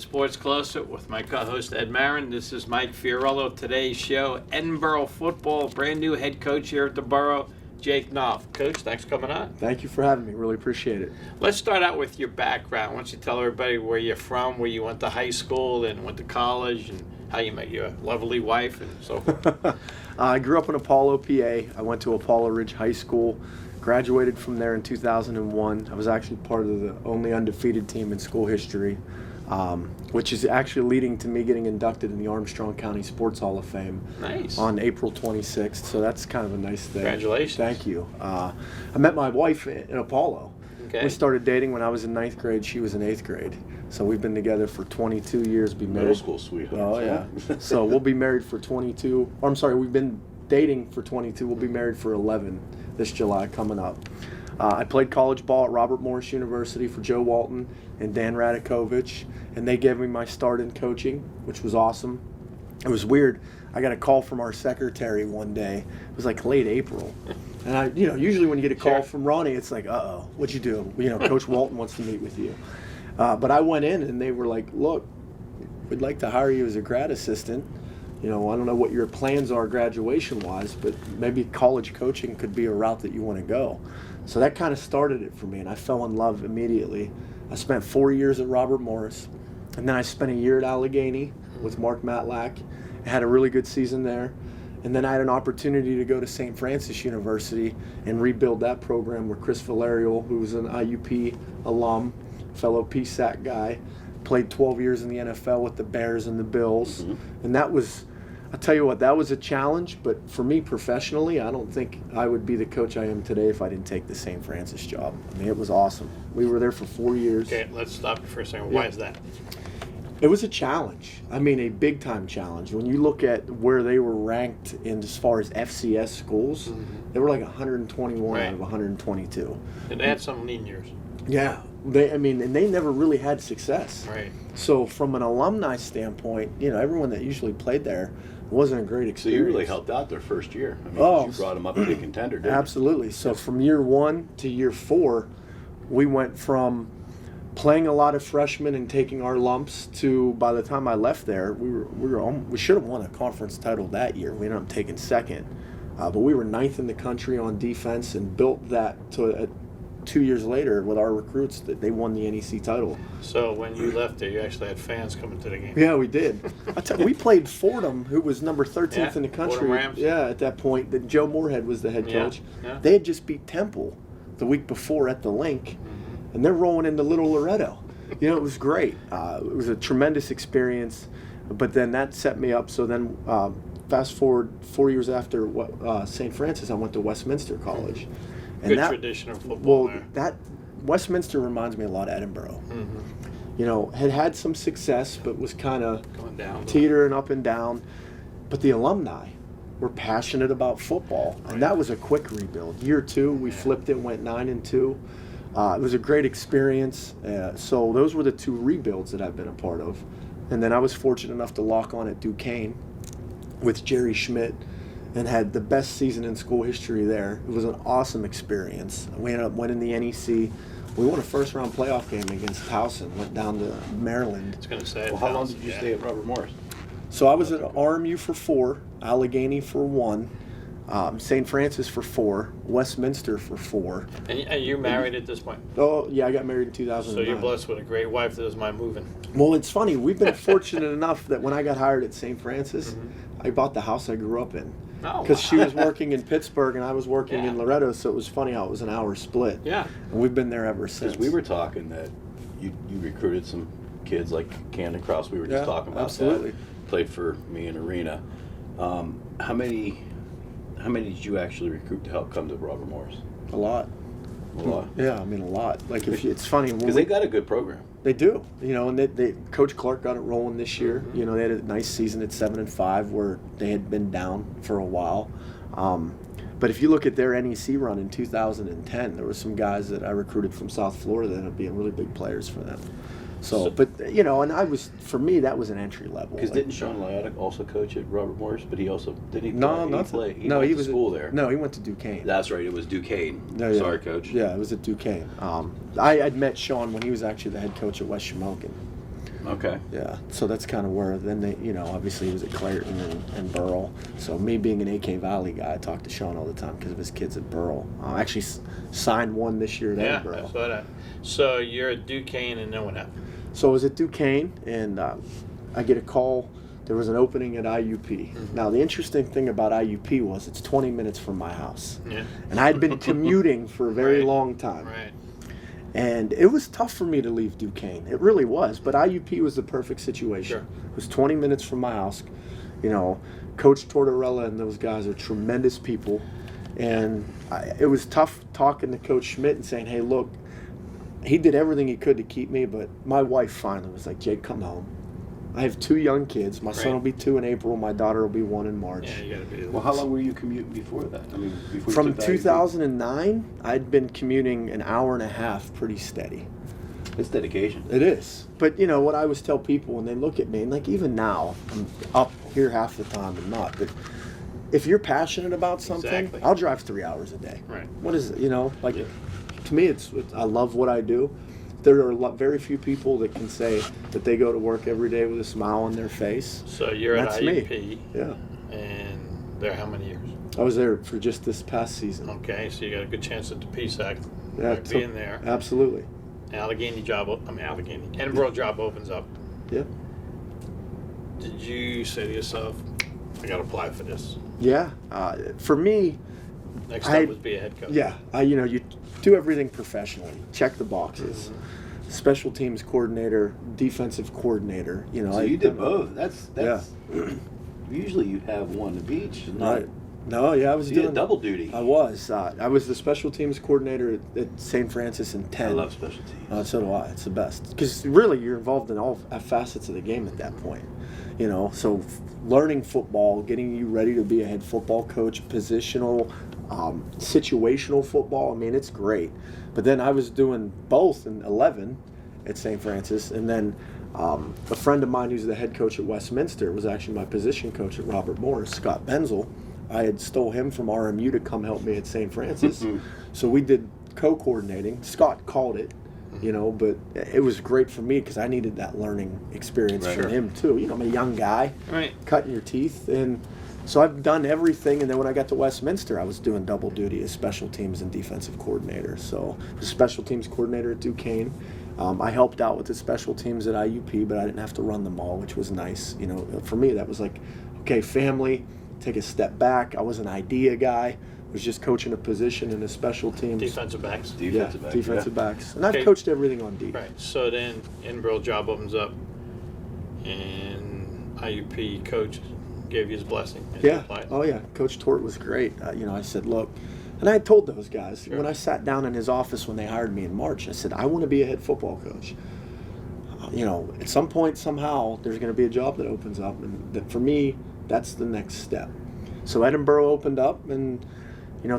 Sports Closer with my co-host Ed Marin. This is Mike Fiorello. Today's show, Edinboro football, brand new head coach here at the Borough, Jake Nulph. Coach, thanks for coming on. Thank you for having me. Really appreciate it. Let's start out with your background. Why don't you tell everybody where you're from, where you went to high school and went to college, and how you met your lovely wife and so forth. I grew up in Apollo, PA. I went to Apollo Ridge High School. Graduated from there in 2001. I was actually part of the only undefeated team in school history, which is actually leading to me getting inducted in the Armstrong County Sports Hall of Fame. Nice. On April 26th, so that's kind of a nice thing. Congratulations. Thank you. I met my wife in Apollo. Okay. We started dating when I was in 9th grade. She was in 8th grade. So we've been together for 22 years. Middle school sweetheart. Oh, yeah. So we'll be married for 22. Or, I'm sorry, we've been dating for 22. We'll be married for 11 this July coming up. I played college ball at Robert Morris University for Joe Walton and Dan Radakovich, and they gave me my start in coaching, which was awesome. It was weird. I got a call from our secretary one day. It was like late April. And usually when you get a call from Ronnie, it's like, uh-oh, what'd you do? Coach Walton wants to meet with you. But I went in and they were like, look, we'd like to hire you as a grad assistant. I don't know what your plans are graduation-wise, but maybe college coaching could be a route that you want to go. So that kind of started it for me, and I fell in love immediately. I spent 4 years at Robert Morris, and then I spent a year at Allegheny with Mark Matlack. I had a really good season there. And then I had an opportunity to go to St. Francis University and rebuild that program with Chris Valerial, who was an IUP alum, fellow PSAC guy, played 12 years in the NFL with the Bears and the Bills. And that was, I'll tell you what, that was a challenge, but for me professionally, I don't think I would be the coach I am today if I didn't take the St. Francis job. I mean, it was awesome. We were there for 4 years. Okay, let's stop you for a second. Why is that? It was a challenge. I mean, a big-time challenge. When you look at where they were ranked in as far as FCS schools, they were like 121 out of 122. And they had some lean years. Yeah. And they never really had success. Right. So from an alumni standpoint, everyone that usually played there wasn't a great experience. So you really helped out their first year. I mean, you brought them up to be a contender, didn't you? Absolutely. So from year 1 to year 4, we went from playing a lot of freshmen and taking our lumps to, by the time I left there, we should have won a conference title that year. We ended up taking second. But we were 9th in the country on defense and built that to 2 years later with our recruits that they won the NEC title. So when you left there, you actually had fans coming to the game. Yeah, we did. We played Fordham, who was number 13th in the country. Fordham Rams. Yeah, at that point. That Joe Moorhead was the head coach. Yeah. They had just beat Temple the week before at the Link, and they're rolling into Little Loretto. It was great. It was a tremendous experience, but then that set me up. So then fast forward 4 years after St. Francis, I went to Westminster College. And Good tradition of football there. That Westminster reminds me a lot of Edinboro. Had some success, but was kind of teetering up and down. But the alumni were passionate about football, and that was a quick rebuild. Year 2, we flipped it, went 9-2. It was a great experience. So those were the 2 rebuilds that I've been a part of. And then I was fortunate enough to lock on at Duquesne with Jerry Schmidt, and had the best season in school history there. It was an awesome experience. We ended up winning the NEC. We won a first-round playoff game against Towson, went down to Maryland. I was going to say. Well, how long did you stay at Robert Morris? So I was at RMU for 4, Allegheny for 1, St. Francis for 4, Westminster for 4. And you're married at this point? Oh, yeah, I got married in 2009. So you're blessed with a great wife that doesn't mind moving. Well, it's funny. We've been fortunate enough that when I got hired at St. Francis, I bought the house I grew up in. Because she was working in Pittsburgh and I was working in Loretto, so it was funny how it was an hour split. Yeah. And we've been there ever since. Because we were talking that you recruited some kids like Camden Cross. We were just talking about that. Played for me in Arena. How many did you actually recruit to help come to Robert Morris? A lot. A lot. Yeah, I mean a lot. Like it's funny because they got a good program. They do, and they Coach Clark got it rolling this year. They had a nice season at 7-5 where they had been down for a while. But if you look at their NEC run in 2010, there were some guys that I recruited from South Florida that ended up being really big players for them. So, but and for me, that was an entry level. Because didn't Sean Lyotic also coach at Robert Morris? But he also did he play? No, he not play. He no, went he to was school there. No, he went to Duquesne. That's right. It was Duquesne. Yeah. Sorry, Coach. Yeah, it was at Duquesne. I'd met Sean when he was actually the head coach at West Shamokin. Okay. Yeah, so that's kind of where then they, obviously he was at Clairton and Burrell. So me being an AK Valley guy, I talk to Sean all the time because of his kids at Burrell. I actually signed one this year at Edinboro. That's what so you're at Duquesne, and then what happened? So I was at Duquesne, and I get a call. There was an opening at IUP. Mm-hmm. Now, the interesting thing about IUP was it's 20 minutes from my house. Yeah. And I had been commuting for a very long time. Right. And it was tough for me to leave Duquesne. It really was. But IUP was the perfect situation. Sure. It was 20 minutes from my house. Coach Tortorella and those guys are tremendous people. And it was tough talking to Coach Schmidt and saying, hey, look, he did everything he could to keep me, but my wife finally was like, Jake, come home. I have 2 young kids. My son will be 2 in April. My daughter will be 1 in March. Yeah, you got to be. Well, how long were you commuting before that? I mean, before From 2009, I'd been commuting an hour and a half pretty steady. It's dedication. It is. But, what I always tell people when they look at me, and like even now, I'm up here half the time and not, but if you're passionate about something, Exactly. I'll drive 3 hours a day. Right. What is it, to me, it's I love what I do. There are very few people that can say that they go to work every day with a smile on their face. So you're That's at IUP. me. Yeah. And there how many years? I was there for just this past season. Okay, so you got a good chance at the PSAC so- being there. Absolutely. Edinboro job opens up. Yeah. Did you say to yourself, I got to apply for this? Yeah. For me, Next step was be a head coach. yeah, you do everything professionally. Check the boxes. Mm-hmm. Special teams coordinator, defensive coordinator. So you did both. That's Yeah. Usually you have one of each. Right. No, yeah, I was You doing did double duty. I was. I was the special teams coordinator at St. Francis in 10. I love special teams. So do I. It's the best. Because really, you're involved in all facets of the game at that point. So learning football, getting you ready to be a head football coach, positional, situational football. I mean, it's great. But then I was doing both in 11 at St. Francis. And then a friend of mine who's the head coach at Westminster was actually my position coach at Robert Morris, Scott Benzel. I had stole him from RMU to come help me at St. Francis. So we did co-coordinating. Scott called it, but it was great for me because I needed that learning experience from him too. I'm a young guy, cutting your teeth. And so I've done everything. And then when I got to Westminster, I was doing double duty as special teams and defensive coordinator. So I was special teams coordinator at Duquesne. I helped out with the special teams at IUP, but I didn't have to run them all, which was nice. For me, that was like, okay, family, take a step back. I was an idea guy. I was just coaching a position in the special teams. Defensive backs. Defensive backs. And I've coached everything on D. Right. So then Edinboro job opens up, and IUP coach gave you his blessing. Yeah. Oh, yeah. Coach Tort was great. I said, look, and I had told those guys, when I sat down in his office when they hired me in March, I said, I want to be a head football coach. At some point, somehow, there's going to be a job that opens up. And that for me, that's the next step. So Edinboro opened up, and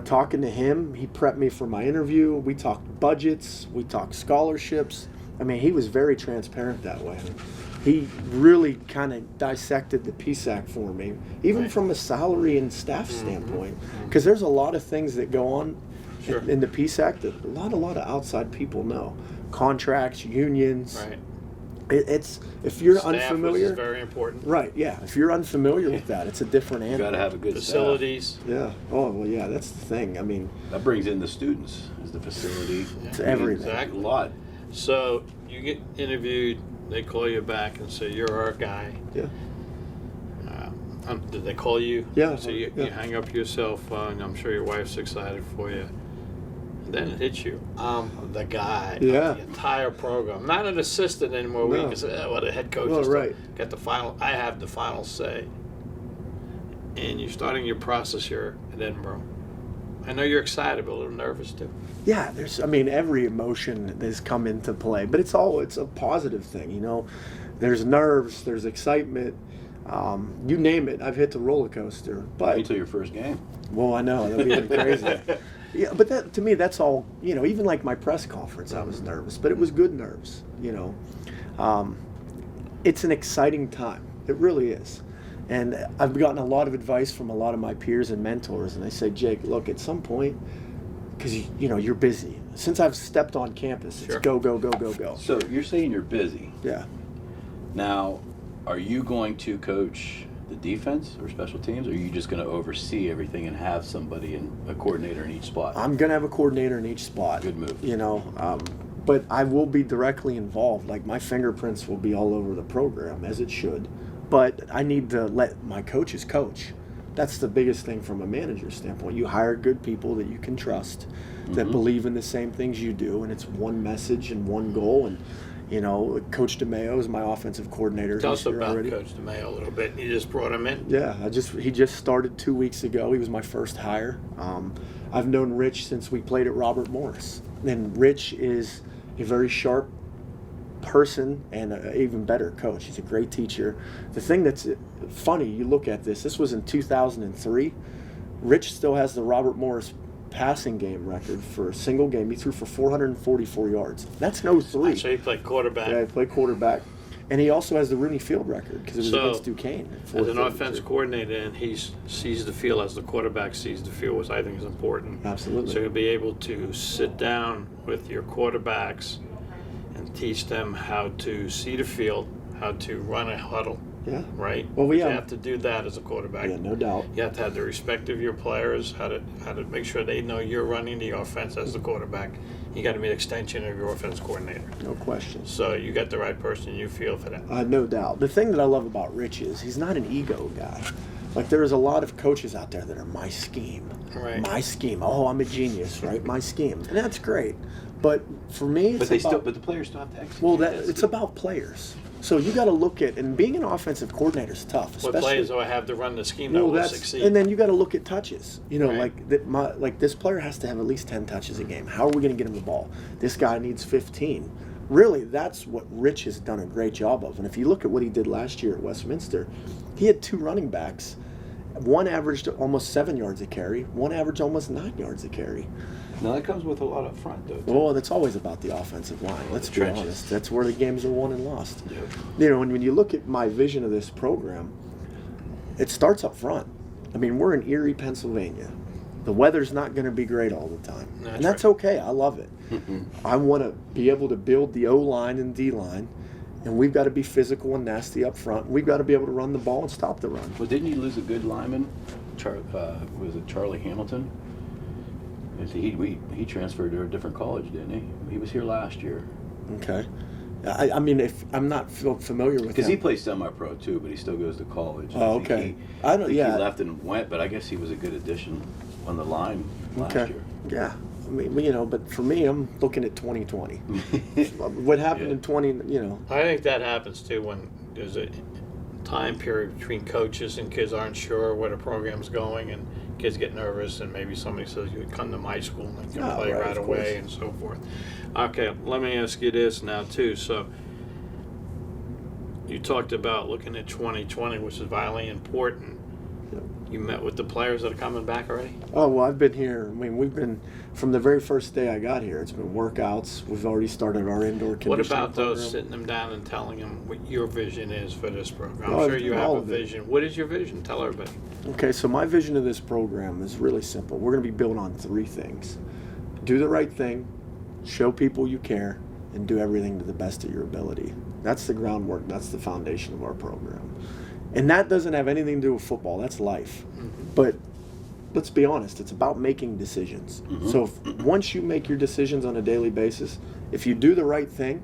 talking to him, he prepped me for my interview. We talked budgets, we talked scholarships. I mean, he was very transparent that way. He really kind of dissected the PSAC for me, even from a salary and staff standpoint, because there's a lot of things that go on in the PSAC that a lot of outside people know. Contracts, unions. Right. It's if you're Staff unfamiliar. Is very important. Right. Yeah. If you're unfamiliar with that, it's a different animal. You got to have a good facilities. Staff. Yeah. Oh well. Yeah. That's the thing. I mean, that brings in the students. Is the facility? It's everything. Exactly. A lot. So you get interviewed. They call you back and say you're our guy. Yeah. Did they call you? Yeah. So you hang up your cell phone. I'm sure your wife's excited for you. And then it hits you. I'm the guy. Yeah. Of the entire program. Not an assistant anymore. We can say, what a head coach. Well, right. Get the final. I have the final say. And you're starting your process here at Edinboro. I know you're excited, but a little nervous too. Yeah, every emotion has come into play, but it's a positive thing, There's nerves, there's excitement, you name it. I've hit the roller coaster. But until your first game. Well, I know that'd be even crazy. Yeah, but that to me, that's all. Even like my press conference, I was nervous, but it was good nerves. It's an exciting time. It really is. And I've gotten a lot of advice from a lot of my peers and mentors, and they say, Jake, look, at some point, because you're busy. Since I've stepped on campus, it's go, go, go, go, go. So you're saying you're busy. Yeah. Now, are you going to coach the defense or special teams, or are you just going to oversee everything and have somebody a coordinator in each spot? I'm going to have a coordinator in each spot. Good move. But I will be directly involved. Like, my fingerprints will be all over the program, as it should. But I need to let my coaches coach. That's the biggest thing from a manager standpoint. You hire good people that you can trust, that believe in the same things you do, and it's one message and one goal. And Coach DeMayo is my offensive coordinator. Tell us about already. Coach DeMayo a little bit. You just brought him in. Yeah, he just started 2 weeks ago. He was my first hire. I've known Rich since we played at Robert Morris, and Rich is a very sharp person and an even better coach. He's a great teacher. The thing that's funny, you look at this was in 2003. Rich still has the Robert Morris passing game record for a single game. He threw for 444 yards. That's no three. So he played quarterback. Yeah, he played quarterback. And he also has the Rooney Field record because it was against Duquesne. As an offense coordinator, and he sees the field as the quarterback sees the field, which I think is important. Absolutely. So you'll be able to sit down with your quarterbacks and teach them how to see the field, how to run a huddle. Yeah. Right? Well, you have to do that as a quarterback. Yeah, no doubt. You have to have the respect of your players, how to make sure they know you're running the offense as the quarterback. You got to be an extension of your offense coordinator. No question. So you got the right person, you feel for that. No doubt. The thing that I love about Rich is he's not an ego guy. Like, there's a lot of coaches out there that are my scheme. Right. My scheme. Oh, I'm a genius, right? My scheme. And that's great. But for me, it's but the players still have to execute. Well, it's about players. So you got to look at, and being an offensive coordinator is tough. What players do I have to run the scheme that will succeed? And then you got to look at touches. Right. Like this player has to have at least 10 touches a game. How are we going to get him the ball? This guy needs 15. Really, that's what Rich has done a great job of. And if you look at what he did last year at Westminster, he had 2 running backs. One averaged almost 7 yards a carry. One averaged almost 9 yards a carry. Now, that comes with a lot up front, though. Well, that's always about the offensive line. Let's be honest. That's where the games are won and lost. Yep. And when you look at my vision of this program, it starts up front. I mean, we're in Erie, Pennsylvania. The weather's not going to be great all the time. And that's okay. I love it. I want to be able to build the O-line and D-line, and we've got to be physical and nasty up front. We've got to be able to run the ball and stop the run. Well, didn't you lose a good lineman? Was it Charlie Hamilton? He transferred to a different college, didn't he? He was here last year. Okay. I mean, if I'm not familiar with because he plays semi-pro too, but he still goes to college. Oh, okay. I think he left and went, but I guess he was a good addition on the line last year. Yeah. I mean, but for me, I'm looking at 2020. What happened in 20? I think that happens too when there's a time period between coaches and kids aren't sure where the program's going, and kids get nervous, and maybe somebody says you come to my school and you can play right away and so forth. Okay, let me ask you this now too. So you talked about looking at 2020, which is vitally important. Yep. You met with the players that are coming back already? Oh, well, I've been here. I mean, we've been, from the very first day I got here, it's been workouts. We've already started our indoor conditioning What about program. those sitting them down and telling them what your vision is for this program? I'm sure you have a vision. What is your vision? Tell everybody. Okay, so my vision of this program is really simple. We're going to be built on 3 things. Do the right thing, show people you care, and do everything to the best of your ability. That's the groundwork. That's the foundation of our program. And that doesn't have anything to do with football. That's life. But let's be honest. It's about making decisions. So once you make your decisions on a daily basis, if you do the right thing,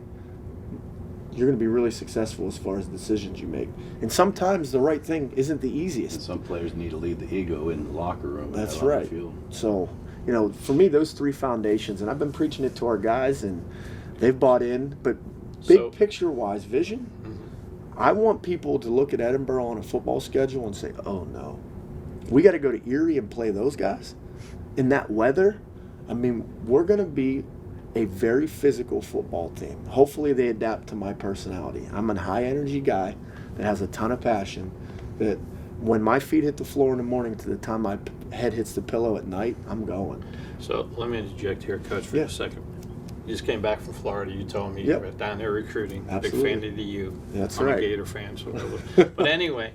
you're going to be really successful as far as the decisions you make. And sometimes the right thing isn't the easiest. And some players need to leave the ego in the locker room. That's right. So, for me, those 3 foundations, and I've been preaching it to our guys, and they've bought in. But big picture-wise, vision, I want people to look at Edinboro on a football schedule and say, oh, no. We got to go to Erie and play those guys? In that weather? I mean, we're going to be a very physical football team. Hopefully they adapt to my personality. I'm a high-energy guy that has a ton of passion, that when my feet hit the floor in the morning to the time my head hits the pillow at night, I'm going. So let me interject here, Coach, for a second. You just came back from Florida. You told me you were down there recruiting. Absolutely. Big fan of the U. That's I'm right. a Gator fan, so whatever. But anyway,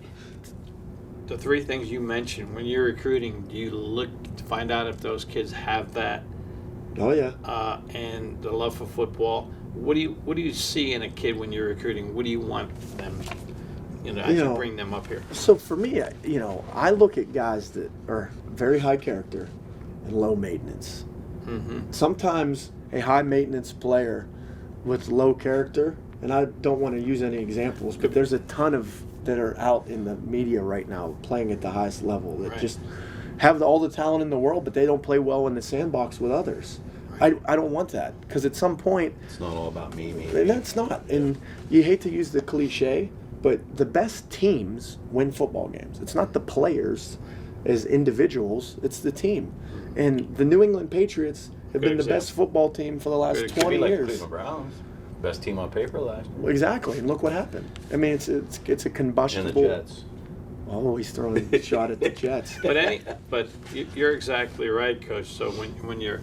the 3 things you mentioned, when you're recruiting, do you look to find out if those kids have that Oh, yeah. and the love for football? what do you see in a kid when you're recruiting? What do you want them, as you bring them up here? So for me, I look at guys that are very high character and low maintenance. Mm-hmm. Sometimes a high maintenance player with low character, and I don't want to use any examples, but there's a ton of that are out in the media right now playing at the highest level that just have all the talent in the world, but they don't play well in the sandbox with others. Right. I don't want that, because at some point it's not all about me. And that's not. And you hate to use the cliche, but the best teams win football games. It's not the players as individuals, it's the team. And the New England Patriots have been the best football team for the last 20 years. Cleveland Browns, best team on paper last year. Exactly, and look what happened. I mean, it's a combustible. And the Jets. Oh, he's throwing a shot at the Jets. But you're exactly right, Coach. So when you're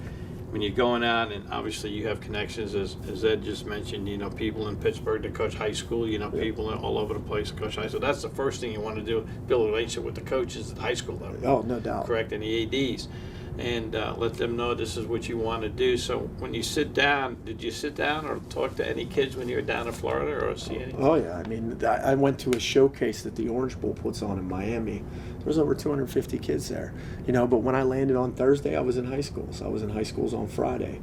going out, and obviously you have connections, as Ed just mentioned, people in Pittsburgh that coach high school, people all over the place that coach high school. That's the first thing you want to do, build a relationship with the coaches at the high school level. Oh, no doubt. Correct, and the ADs. And let them know this is what you want to do. So when you sit down, did you sit down or talk to any kids when you were down in Florida or see any? Oh, yeah. I mean, I went to a showcase that the Orange Bowl puts on in Miami. There was over 250 kids there, but when I landed on Thursday, I was in high school. So I was in high schools on Friday.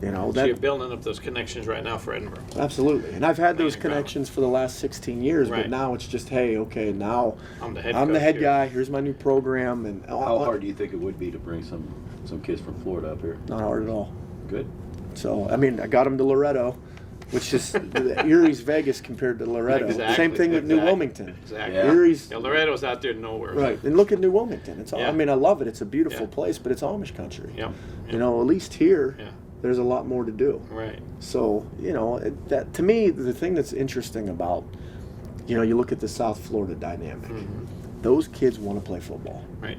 So you're building up those connections right now for Edinboro. Absolutely. And I've had those connections for the last 16 years, but now it's just, hey, okay, now I'm the head guy. Here's my new program. And how hard do you think it would be to bring some kids from Florida up here? Not hard at all. Good. So, I mean, I got them to Loretto, which is Erie's Vegas compared to Loretto. Exactly. Same thing with New Wilmington. Exactly. Yeah. Erie's, Loretto's out there nowhere. Right. And look at New Wilmington. It's all, I mean, I love it. It's a beautiful place, but it's Amish country. Yep. At least here, there's a lot more to do. Right. So, that to me, the thing that's interesting about, you look at the South Florida dynamic. Mm-hmm. Those kids want to play football. Right.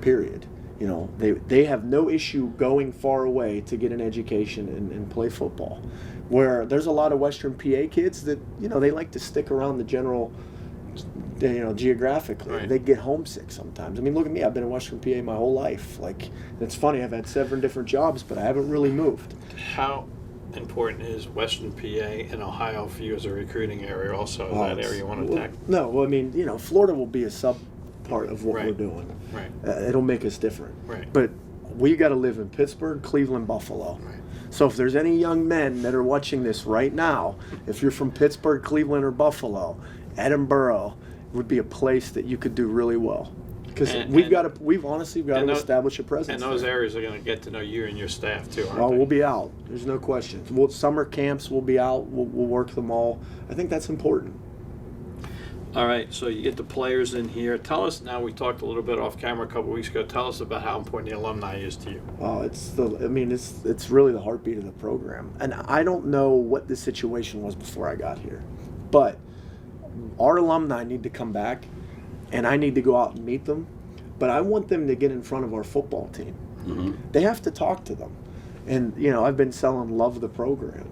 Period. They have no issue going far away to get an education and play football. Where there's a lot of Western PA kids that, they like to stick around the general, geographically. Right. They get homesick sometimes. I mean, look at me. I've been in Western PA my whole life. Like, it's funny. I've had 7 different jobs, but I haven't really moved. How important is Western PA and Ohio for you as a recruiting area also? Is that area you want to attack? No, well, I mean, Florida will be a sub part of what we're doing. Right. It'll make us different. Right. But we got to live in Pittsburgh, Cleveland, Buffalo. Right. So if there's any young men that are watching this right now, if you're from Pittsburgh, Cleveland, or Buffalo, Edinboro would be a place that you could do really well. Because we've honestly got to establish a presence. And those areas are going to get to know you and your staff too, aren't they? We'll be out. There's no question. Summer camps, we'll be out. We'll work them all. I think that's important. All right, so you get the players in here. Tell us now. We talked a little bit off camera a couple weeks ago. Tell us about how important the alumni is to you. It's really the heartbeat of the program. And I don't know what the situation was before I got here, but our alumni need to come back, and I need to go out and meet them. But I want them to get in front of our football team. Mm-hmm. They have to talk to them. And I've been selling love the program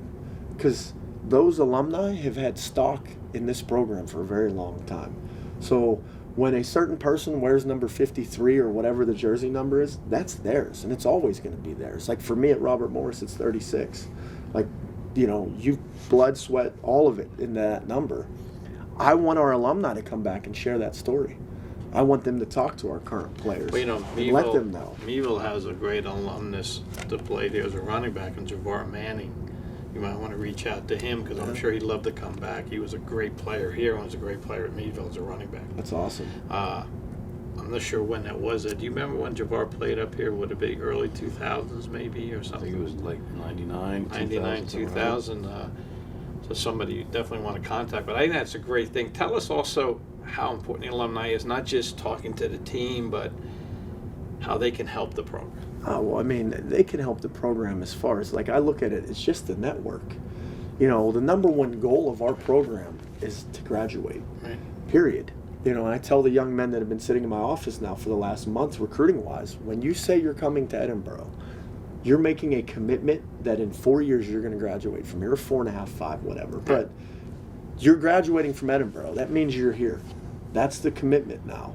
because those alumni have had stock in this program for a very long time. So when a certain person wears number 53 or whatever the jersey number is, that's theirs, and it's always going to be theirs. Like for me at Robert Morris, it's 36. Like, you blood, sweat, all of it in that number. I want our alumni to come back and share that story. I want them to talk to our current players. Well, Meadville, let them know. Meadville has a great alumnus that played there as a running back, and Javar Manning. You might want to reach out to him because I'm sure he'd love to come back. He was a great player here and was a great player at Meadville as a running back. That's awesome. I'm not sure when that was. Do you remember when Javar played up here? Would it be early 2000s maybe or something? I think it was like 99, 2000. So somebody you definitely want to contact. But I think that's a great thing. Tell us also how important the alumni is, not just talking to the team, but how they can help the program. They can help the program as far as, I look at it, it's just the network. The number one goal of our program is to graduate, right. Period. And I tell the young men that have been sitting in my office now for the last month, recruiting-wise, when you say you're coming to Edinboro, you're making a commitment that in 4 years you're going to graduate from here, 4.5, 5, whatever. But you're graduating from Edinboro. That means you're here. That's the commitment now.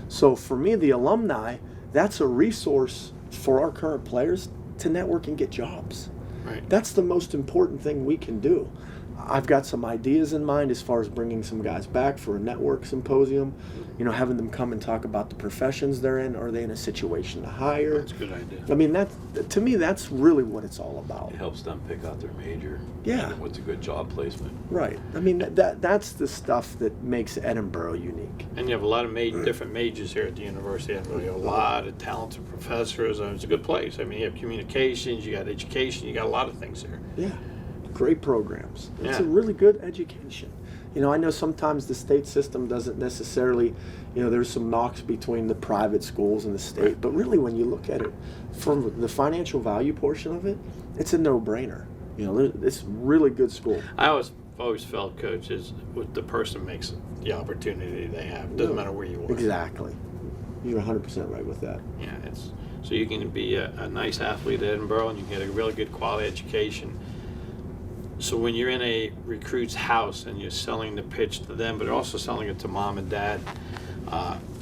So for me, the alumni, that's a resource for our current players to network and get jobs. Right. That's the most important thing we can do. I've got some ideas in mind as far as bringing some guys back for a network symposium, having them come and talk about the professions they're in. Are they in a situation to hire? That's a good idea. I mean, to me, that's really what it's all about. It helps them pick out their major. Yeah. What's a good job placement. Right. I mean, that's the stuff that makes Edinboro unique. And you have a lot of different majors here at the University of Edinboro. You have a lot of talented professors, and it's a good place. I mean, you have communications, you got education, you got a lot of things here. Yeah. Great programs. It's a Yeah. really good education. I know sometimes the state system doesn't necessarily, there's some knocks between the private schools and the state, but really when you look at it from the financial value portion of it, it's a no-brainer. It's really good school. I always felt, Coach, is what the person makes the opportunity they have. Doesn't matter where you are. Exactly. You're 100% right with that. Yeah, so you can be a nice athlete at Edinboro, and you get a really good quality education. So when you're in a recruit's house and you're selling the pitch to them, but also selling it to mom and dad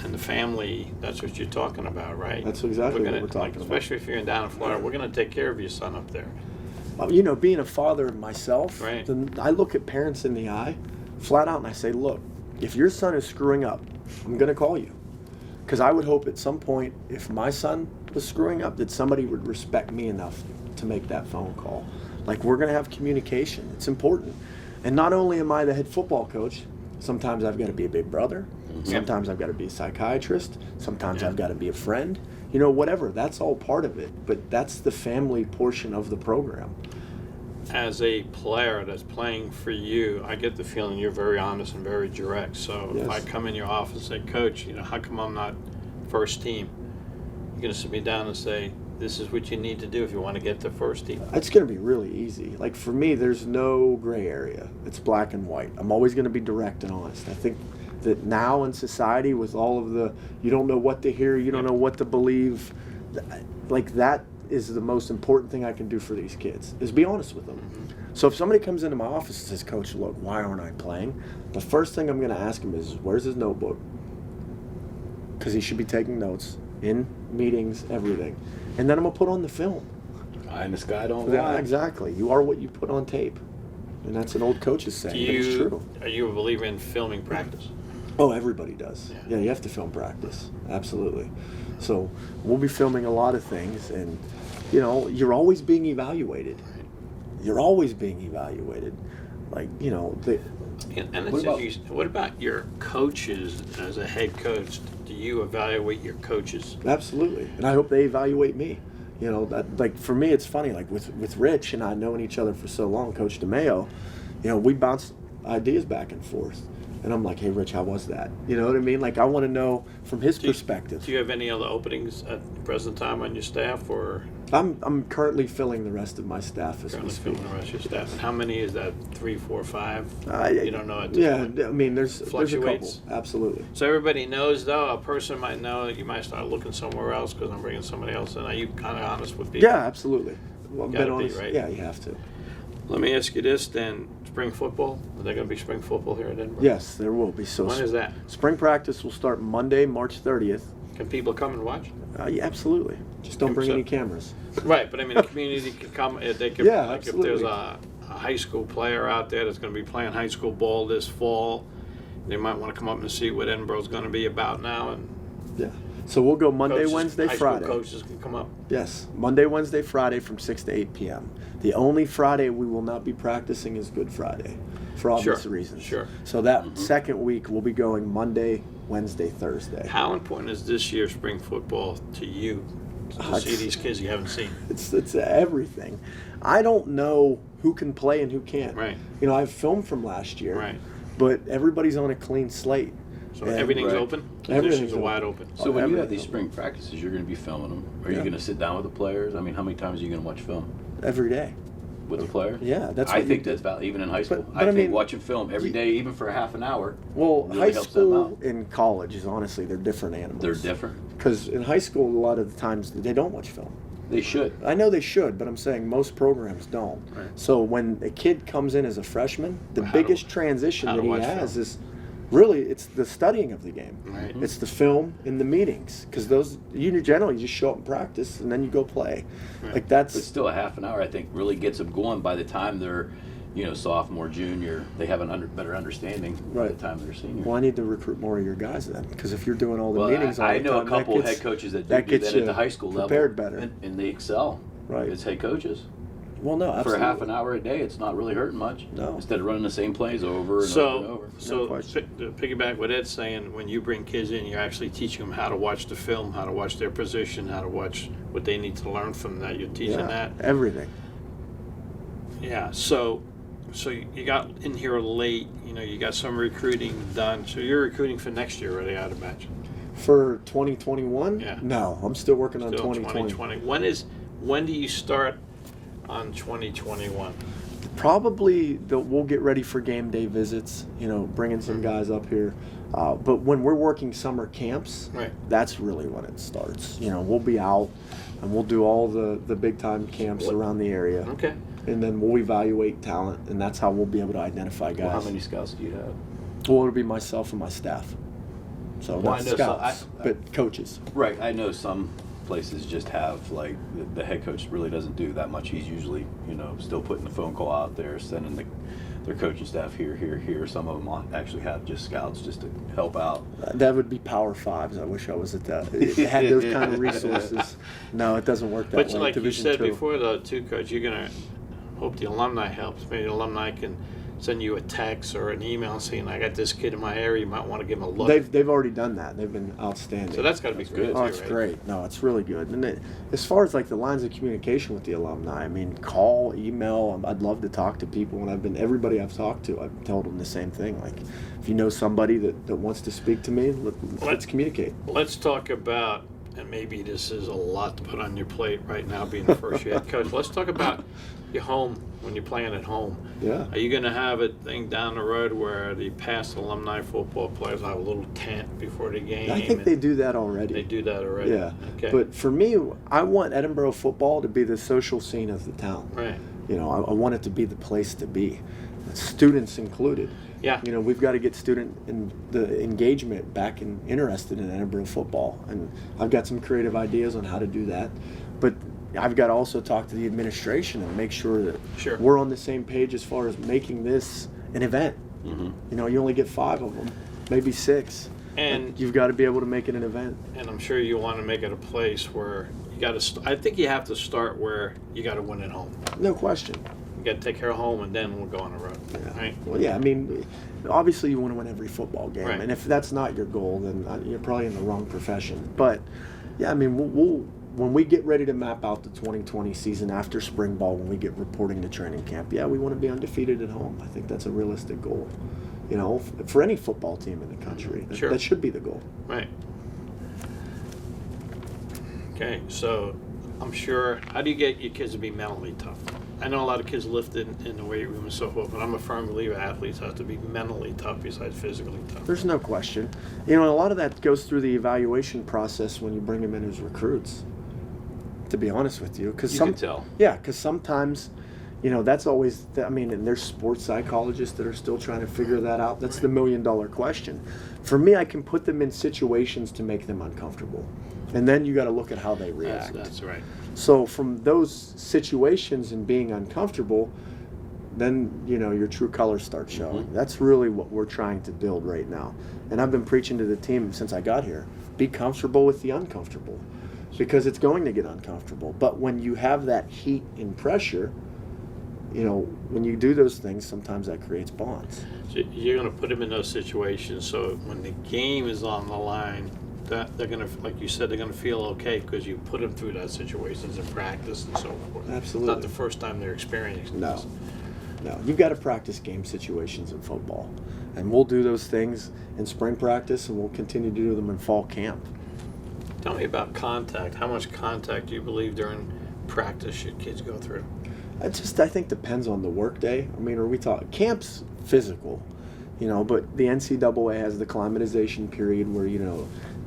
and the family, that's what you're talking about, right? That's exactly what we're talking about. Especially if you're down in Florida, we're going to take care of your son up there. Being a father myself, Right. then I look at parents in the eye, flat out, and I say, look, if your son is screwing up, I'm going to call you. Because I would hope at some point, if my son was screwing up, that somebody would respect me enough to make that phone call. Like, we're going to have communication. It's important. And not only am I the head football coach, sometimes I've got to be a big brother. Sometimes I've got to be a psychiatrist. Sometimes I've got to be a friend. Whatever. That's all part of it. But that's the family portion of the program. As a player that's playing for you, I get the feeling you're very honest and very direct. So if I come in your office and say, Coach, how come I'm not first team? You're going to sit me down and say, this is what you need to do if you want to get to first team. It's going to be really easy. Like, for me, there's no gray area. It's black and white. I'm always going to be direct and honest. I think that now in society, with all of the, you don't know what to hear, you don't know what to believe, like, that is the most important thing I can do for these kids, is be honest with them. So if somebody comes into my office and says, Coach, look, why aren't I playing? The first thing I'm going to ask him is, where's his notebook? Because he should be taking notes in meetings, everything. And then I'm going to put on the film. Eye in the sky don't Yeah, lie. exactly. You are what you put on tape. And that's an old coach's saying, but it's true. Are you a believer in filming practice? Oh, everybody does. Yeah, you have to film practice. Absolutely. So we'll be filming a lot of things, and, you're always being evaluated. You're always being evaluated. Like, What about your coaches as a head coach? Do you evaluate your coaches? Absolutely. And I hope they evaluate me. That, like, for me, it's funny, like with Rich and I knowing each other for so long, Coach DeMayo, we bounce ideas back and forth. And I'm like, hey, Rich, how was that? You know what I mean? Like, I want to know from his perspective. Do you have any other openings at the present time on your staff, or? I'm currently filling the rest of my staff as we Currently speak. filling the rest of your staff. And how many is that? 3, 4, 5? You don't know at this Yeah, point? I mean, there's a couple. Fluctuates. Absolutely. So everybody knows, though, a person might know that you might start looking somewhere else because I'm bringing somebody else in. Are you kind of honest with people? Yeah, absolutely. Well, I've Gotta been be, honest. right? Yeah, you have to. Let me ask you this then. Spring football? Are there going to be spring football here at Edinboro? Yes, there will be. So When is that? Spring practice will start Monday, March 30th. Can people come and watch? Yeah, absolutely. Just don't bring any cameras. Right, but I mean, the community can come. They could, Yeah, like, absolutely. if there's a high school player out there that's going to be playing high school ball this fall, they might want to come up and see what Edinboro's going to be about now. And Yeah. So we'll go Monday, coaches, Wednesday, high Friday. School coaches can come up. Yes, Monday, Wednesday, Friday from 6 to 8 p.m. The only Friday we will not be practicing is Good Friday, for obvious reasons. Sure. So that second week we'll be going Monday, Wednesday, Thursday. How important is this year's spring football to you to see these kids you haven't seen? It's everything. I don't know who can play and who can't. Right. I've filmed from last year. Right. But everybody's on a clean slate. So And- everything's Right. open? Everything's Positions are wide open. So when you have everything. these spring practices, you're going to be filming them. Are you Yeah. going to sit down with the players? I mean, how many times are you going to watch film Every day. with the players? Yeah, that's I what think you that's valid, even in high school. but I I think mean, watching film every day, even for a half an hour, Well, really high helps them school out. and college is honestly, they're different animals. they're different. Because in high school, a lot of the times they don't watch film. They should. I know they should, but I'm saying most programs don't. Right. So when a kid comes in as a freshman, the How to- biggest transition how to that he watch has film. is Really, it's the studying of the game. Right. It's the film and the meetings, because those you generally just show up and practice and then you go play. Right. Like that's. But still, a half an hour I think really gets them going. By the time they're, sophomore, junior, they have a better understanding. By the time they're senior. Well, I need to recruit more of your guys then, because if you're doing all the Well, meetings, I know a couple head coaches that do that at the high school level, prepared better, and they excel. Right. As head coaches. Well, no, absolutely. For a half an hour a day, it's not really hurting much. No. Instead of running the same plays over and over and over. So to piggyback what Ed's saying, when you bring kids in, you're actually teaching them how to watch the film, how to watch their position, how to watch what they need to learn from that. You're teaching that. Everything. Yeah. So you got in here late. You got some recruiting done. So you're recruiting for next year already, I'd imagine. For 2021? Yeah. No, I'm still working on 2020. 2020. When do you start on 2021? Probably we'll get ready for game day visits, bringing some guys up here. But when we're working summer camps, right, that's really when it starts. We'll be out and we'll do all the big time camps around the area. Okay. And then we'll evaluate talent, and that's how we'll be able to identify guys. Well, how many scouts do you have? Well, it'll be myself and my staff. So not scouts, but coaches. Right. I know some places just have, like, the head coach really doesn't do that much. He's usually, still putting the phone call out there, sending their coaching staff here. Some of them actually have just scouts just to help out. That would be Power Fives. I wish I was at that. It had those kind of resources. No, it doesn't work that way. But like Division you said 2. before, the two coach, you're going to hope the alumni helps. Maybe the alumni can send you a text or an email saying, I got this kid in my area, you might want to give him a look. They've already done that. They've been outstanding. So that's got to be good. Oh, it's great. No, it's really good. And as far as like the lines of communication with the alumni, I mean, call, email. I'd love to talk to people, and everybody I've talked to, I've told them the same thing. Like, if you know somebody that wants to speak to me, let's communicate. Let's talk about, and maybe this is a lot to put on your plate right now, being the first year head coach. Let's talk about your home when you're playing at home. Yeah. Are you going to have a thing down the road where the past alumni football players have a little tent before the game? I think they do that already. They do that already. Yeah. Okay. But for me, I want Edinboro football to be the social scene of the town. Right. I want it to be the place to be, students included. Yeah. We've got to get student the engagement back and interested in Edinboro football, and I've got some creative ideas on how to do that. But I've got to also talk to the administration and make sure that we're on the same page as far as making this an event. Mm-hmm. You only get 5 of them, maybe 6, and you've got to be able to make it an event. And I'm sure you want to make it a place where you got to. I think you have to start where you got to win at home. No question. You got to take care of home, and then we'll go on the road. Yeah. Right? Well, yeah. I mean, obviously you want to win every football game, right. And if that's not your goal, then you're probably in the wrong profession. But yeah, I mean, we'll when we get ready to map out the 2020 season after spring ball, when we get reporting to training camp, yeah, we want to be undefeated at home. I think that's a realistic goal. For any football team in the country, that should be the goal. Right. Okay, so I'm sure. How do you get your kids to be mentally tough? I know a lot of kids lift in the weight room and so forth, but I'm a firm believer athletes have to be mentally tough besides physically tough. There's no question. A lot of that goes through the evaluation process when you bring them in as recruits, to be honest with you. You can tell. Yeah, because sometimes, that's always, and there's sports psychologists that are still trying to figure that out. That's the $1 million question. For me, I can put them in situations to make them uncomfortable. And then you got to look at how they react. That's right. So from those situations and being uncomfortable, then your true colors start showing. Mm-hmm. That's really what we're trying to build right now. And I've been preaching to the team since I got here. Be comfortable with the uncomfortable, because it's going to get uncomfortable. But when you have that heat and pressure, when you do those things, sometimes that creates bonds. So you're going to put them in those situations so when the game is on the line, that they're going to, like you said, they're going to feel okay because you put them through those situations in practice and so forth. Absolutely. It's not the first time they're experiencing this. No. You've got to practice game situations in football. And we'll do those things in spring practice, and we'll continue to do them in fall camp. Tell me about contact. How much contact do you believe during practice should kids go through? It just, I think, depends on the work day. Are we talking camp's physical, but the NCAA has the acclimatization period where,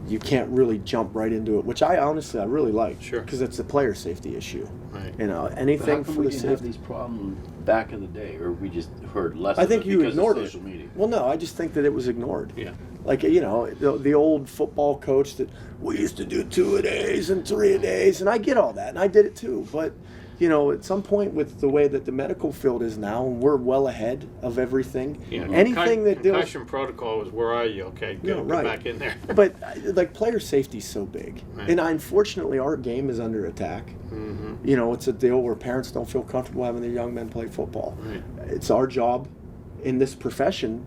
you can't really jump right into it, which I really like. Sure. Because it's a player safety issue. Right. You know, But anything how come for we the didn't have safety. these problems back in the day, or we just heard less I of think it you because ignored of it. social media? Well, no, I just think that it was ignored. Yeah. Like, you know, the old football coach that we used to do 2-a-days and 3-a-days, and I get all that, and I did it too. But, you know, at some point with the way that the medical field is now, and we're well ahead of everything. Yeah. Anything that deals. Concussion protocol was, where are you? Okay, Yeah, go right. back in there. But like player safety is so big, Right. and unfortunately our game is under attack. Mm-hmm. You know, it's a deal where parents don't feel comfortable having their young men play football. Right. It's our job in this profession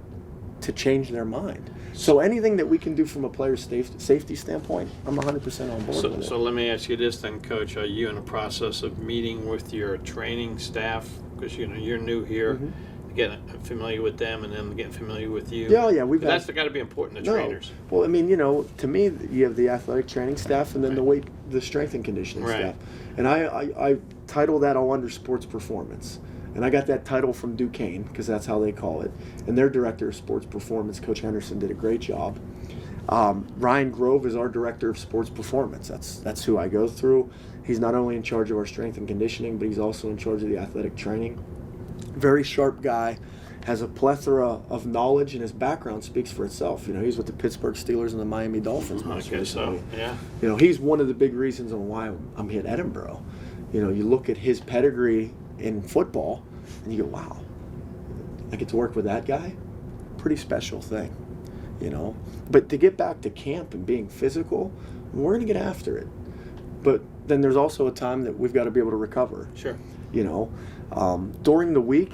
to change their mind. So anything that we can do from a player safety standpoint, I'm 100% on board with it. So let me ask you this then, Coach. Are you in the process of meeting with your training staff? Because, you know, you're new here, getting familiar with them and them getting familiar with you. Yeah, That's got to be important to trainers. Well, I mean, you know, to me, you have the athletic training staff and then the strength and conditioning Right. staff. And I title that all under sports performance. And I got that title from Duquesne, because that's how they call it. And their director of sports performance, Coach Henderson, did a great job. Ryan Grove is our director of sports performance. That's who I go through. He's not only in charge of our strength and conditioning, but he's also in charge of the athletic training. Very sharp guy, has a plethora of knowledge, and his background speaks for itself. You know, he's with the Pittsburgh Steelers and the Miami Dolphins most Okay, so, recently. yeah. You know, he's one of the big reasons on why I'm here at Edinboro. You know, you look at his pedigree in football, and you go, wow, I get to work with that guy? Pretty special thing, you know? But to get back to camp and being physical, we're going to get after it. But then there's also a time that we've got to be able to recover. Sure. You know, during the week,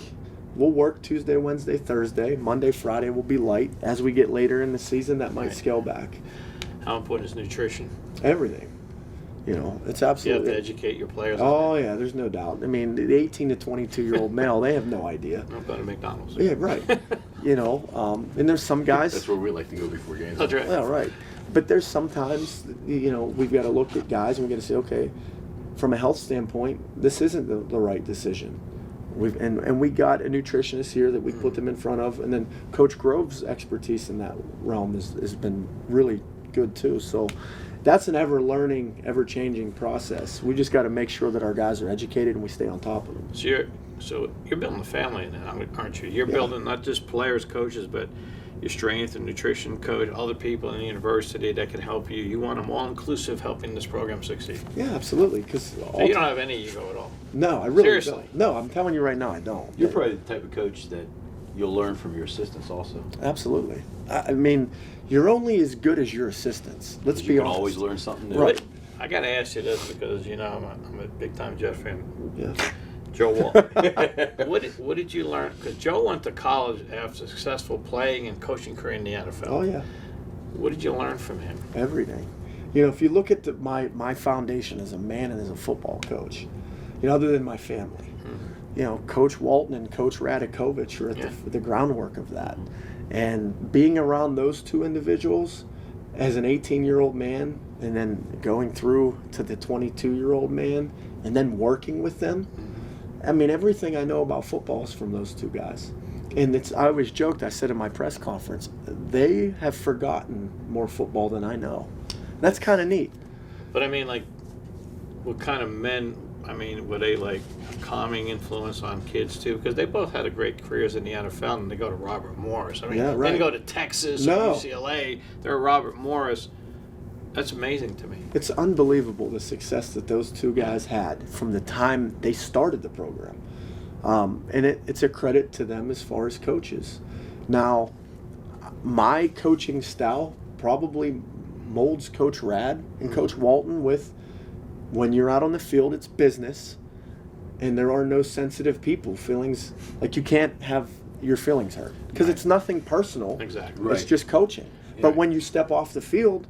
we'll work Tuesday, Wednesday, Thursday. Monday, Friday will be light. As we get later in the season, that might Right. scale back. How important is nutrition? Everything. You know, it's You have absolutely. to educate your players. Oh, on yeah, there's no doubt. I mean, the 18 to 22-year-old male, they have no idea. that. Not going to McDonald's. Yeah, right. You know, and there's some guys. That's where we like to go before games. That's right. Yeah, right. But there's sometimes, you know, we've got to look at guys and we've got to say, okay, from a health standpoint, this isn't the right decision. And we got a nutritionist here that we put them in front of, and then Coach Grove's expertise in that realm has been really good too. So that's an ever-learning, ever-changing process. We just got to make sure that our guys are educated and we stay on top of them. So you're building a family now, aren't you? You're Yeah. building not just players, coaches, but your strength and nutrition coach, other people in the university that can help you. You want them all inclusive, helping this program succeed. Yeah, absolutely. Because So you don't have any ego at all. no, I really Seriously. don't. No, I'm telling you right now, I don't. You're probably the type of coach that you'll learn from your assistants also. Absolutely. I mean, you're only as good as your assistants. Let's be You can honest. always learn something new. Right. I got to ask you this because, you know, I'm a big-time Jeff fan. Yeah. Joe Walton. What did you learn? Because Joe went to college after successful playing and coaching career in the NFL. Oh yeah. What did you learn from him? Everything. You know, if you look at my foundation as a man and as a football coach, you know, other than my family, you know, Coach Walton and Coach Radakovich are at the groundwork of that. And being around those two individuals as an 18-year-old man and then going through to the 22-year-old man and then working with them, I mean, everything I know about football is from those two guys. And I always joked, I said in my press conference, they have forgotten more football than I know. That's kind of neat. But I mean, like, what kind of men, I mean, were they like a calming influence on kids too? Because they both had a great careers in the NFL and they go to Robert Morris. I mean, Yeah, they right. didn't go to Texas No. or UCLA. They're Robert Morris. That's amazing to me. It's unbelievable the success that those two guys had from the time they started the program. And it's a credit to them as far as coaches. Now, my coaching style probably molds Coach Rad and Coach Walton with when you're out on the field, it's business, and there are no sensitive people. Feelings, like you can't have your feelings hurt because it's nothing personal. Exactly. It's Right. just coaching. Yeah. But when you step off the field,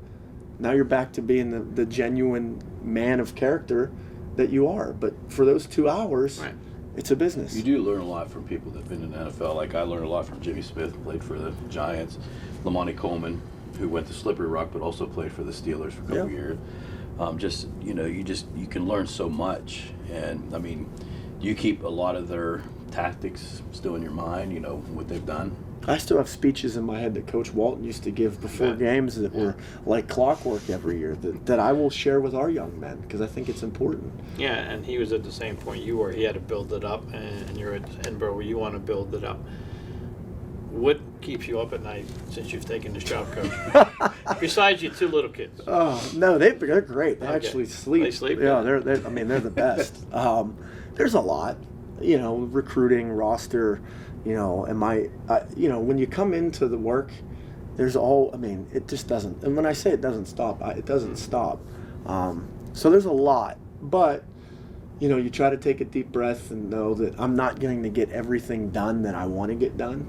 now you're back to being the genuine man of character that you are. But for those 2 hours, Right. it's a business. You do learn a lot from people that have been in the NFL. Like I learned a lot from Jimmy Smith, who played for the Giants, Lamonte Coleman, who went to Slippery Rock but also played for the Steelers for a couple Yeah. years. You can learn so much. And I mean, do you keep a lot of their tactics still in your mind? You know what they've done. I still have speeches in my head that Coach Walton used to give before games that were like clockwork every year that I will share with our young men because I think it's important. Yeah, and he was at the same point you were. He had to build it up, and you're at Edinboro where you want to build it up. What keeps you up at night since you've taken this job, Coach? Besides your two little kids. Oh no, they're great. They Okay. actually sleep. They sleep? Yeah, they're the best. There's a lot, recruiting, roster, and when you come into the work, it just doesn't. And when I say it doesn't stop, it doesn't stop. So there's a lot, but you try to take a deep breath and know that I'm not going to get everything done that I want to get done.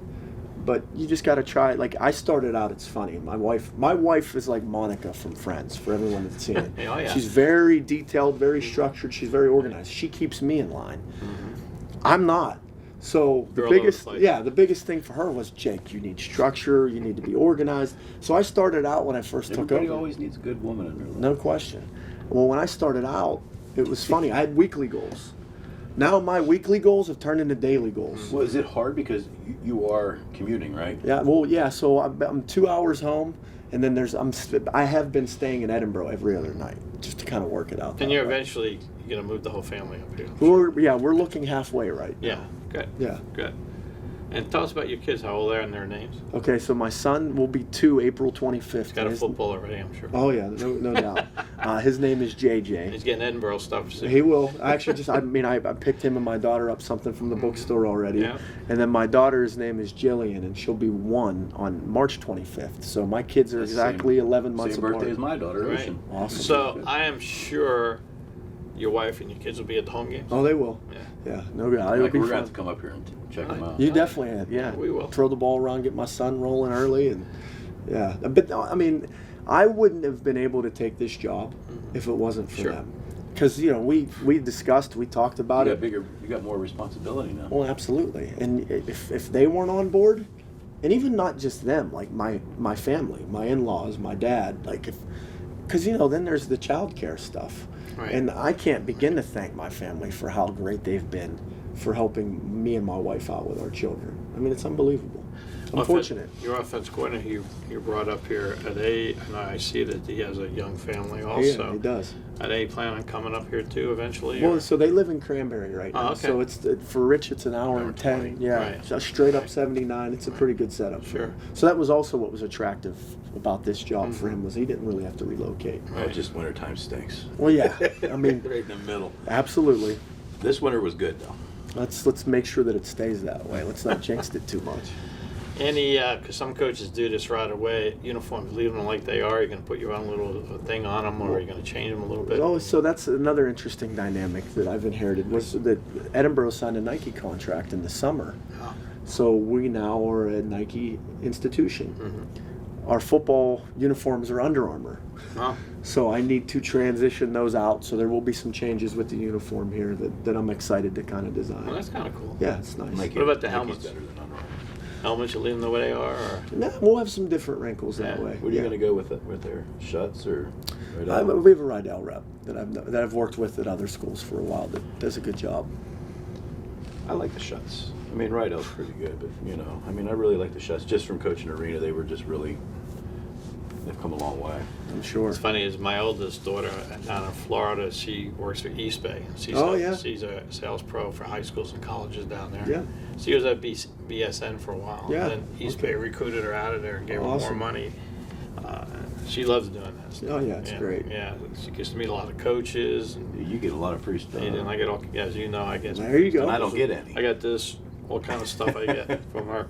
But you just got to try. Like I started out, it's funny. My wife is like Monica from Friends. For everyone that's seen it, Oh, yeah. She's very detailed, very structured. She's very organized. She keeps me in line. I'm not. So the biggest thing for her was, Jake, you need structure. You need to be organized. So I started out when I first took over. Everybody always needs a good woman in their life. No question. Well, when I started out, it was funny. I had weekly goals. Now my weekly goals have turned into daily goals. Well, is it hard because you are commuting, right? Yeah. Well, yeah. So I'm 2 hours home, and then I have been staying in Edinboro every other night just to kind of work it out. And you're eventually going to move the whole family up here. We're looking halfway right now. Yeah. Good. Yeah. Good. And tell us about your kids, how old they are and their names. Okay, so my son will be 2 April 25th. He's got a football already, I'm sure. Oh yeah, no doubt. His name is JJ. He's getting Edinboro stuff. So. He will. I actually I picked him and my daughter up something from the bookstore already. Yeah. And then my daughter's name is Jillian, and she'll be 1 on March 25th. So my kids are exactly 11 months apart. Same birthday as my daughter. Right. Ocean. Awesome. So I am sure your wife and your kids will be at the home games. Oh, they will. Yeah, no doubt. It'll Like, be we're fun. going to have to come up here and check them out. You definitely have, yeah. We will. Throw the ball around, get my son rolling early, and yeah. But I mean, I wouldn't have been able to take this job if it wasn't for them. Because we discussed, we talked about it. You got more responsibility now. Well, absolutely. And if they weren't on board, and even not just them, like my family, my in-laws, my dad, because then there's the child care stuff. Right. And I can't begin to thank my family for how great they've been for helping me and my wife out with our children. I mean, it's unbelievable. I'm fortunate. Your offense coordinator you brought up here, and I see that he has a young family also. Yeah, he does. Are they planning on coming up here too eventually? Well, so they live in Cranberry right now. Oh, okay. So it's for Rich, it's an hour and 10. 20, Yeah, right. so straight up 79. It's a pretty good setup. Sure. So that was also what was attractive about this job for him, was he didn't really have to relocate. Oh, just wintertime stinks. Well, yeah. I mean, Right in the middle. absolutely. This winter was good, though. Let's make sure that it stays that way. Let's not jinx it too much. Because some coaches do this right away, uniforms, leave them like they are. You're going to put your own little thing on them, or you're going to change them a little bit. Oh, so that's another interesting dynamic that I've inherited, was that Edinboro signed a Nike contract in the summer. Oh. So we now are a Nike institution. Our football uniforms are Under Armour. Oh. So I need to transition those out. So there will be some changes with the uniform here that I'm excited to kind of design. Well, that's kind of cool. Yeah, it's nice. Nike- What about the Nike's helmets? better than Under Armour. Helmets, you leave them the way they are? Or? Nah, we'll have some different wrinkles that Yeah. way. What are you going to go with their Schuts or? Rydell? We have a Rydell rep that I've worked with at other schools for a while that does a good job. I like the Schuts. I mean, Rydell's pretty good, but I really like the Schuts. Just from coaching Arena, they were just really. They've come a long way. I'm sure. It's funny, is my oldest daughter down in Florida, she works for East Bay. She's she's a sales pro for high schools and colleges down there. Yeah. She was at BSN for a while. Yeah, And then East Bay recruited her out of there and gave her more Awesome. money. She loves doing this. Oh, yeah, it's great. Yeah, she gets to meet a lot of coaches. And, You get a lot of free stuff. and I get all, as you know, I get. There you go. And I don't get any. I got this, all kind of stuff I get from her.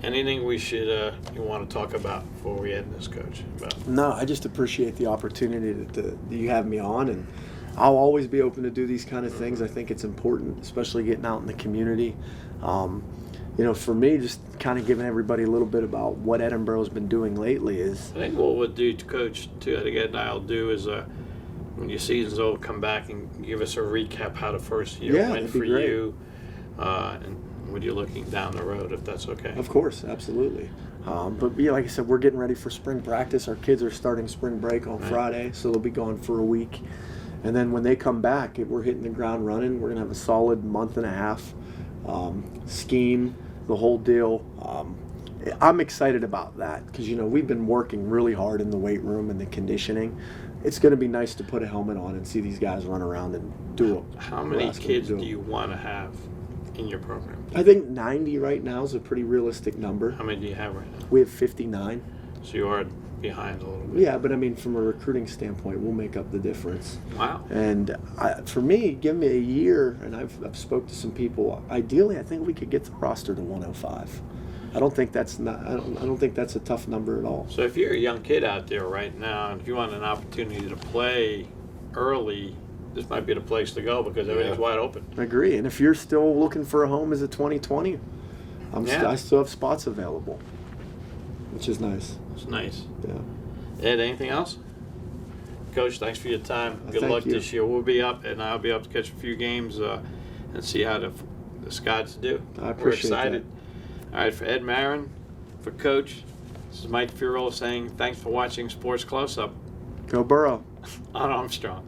Anything we should you want to talk about before we end this, Coach? About? No, I just appreciate the opportunity that you have me on, and I'll always be open to do these kind of things. I think it's important, especially getting out in the community. For me, just kind of giving everybody a little bit about what Edinboro's been doing lately is. I think what we'll do, Coach, too, I think Ed and I will do is when your season's over, come back and give us a recap how the first year went that'd for be great. you, and what you're looking down the road, if that's okay. Of course, absolutely. But like I said, we're getting ready for spring practice. Our kids are starting spring break on Friday, so they'll be gone for a week. And then when they come back, we're hitting the ground running. We're going to have a solid month and a half scheme, the whole deal. I'm excited about that because, we've been working really hard in the weight room and the conditioning. It's going to be nice to put a helmet on and see these guys run around and do it. How many kids do you want to have in your program? I think 90 right now is a pretty realistic number. How many do you have right now? We have 59. So you are behind a little bit. Yeah, but I mean, from a recruiting standpoint, we'll make up the difference. Wow. And for me, give me a year, and I've spoke to some people. Ideally, I think we could get the roster to 105. I don't think that's a tough number at all. So if you're a young kid out there right now, and if you want an opportunity to play early, this might be the place to go because everything's wide open. I agree. And if you're still looking for a home as a 2020, I still have spots available, which is nice. It's nice. Yeah. Ed, anything else? Coach, thanks for your time. Good luck this year. We'll be up, and I'll be up to catch a few games and see how the Scots do. I appreciate We're excited. that. All right, for Ed Marin, for Coach, this is Mike Furrow saying thanks for watching Sports Close-Up Go Burrow. on Armstrong.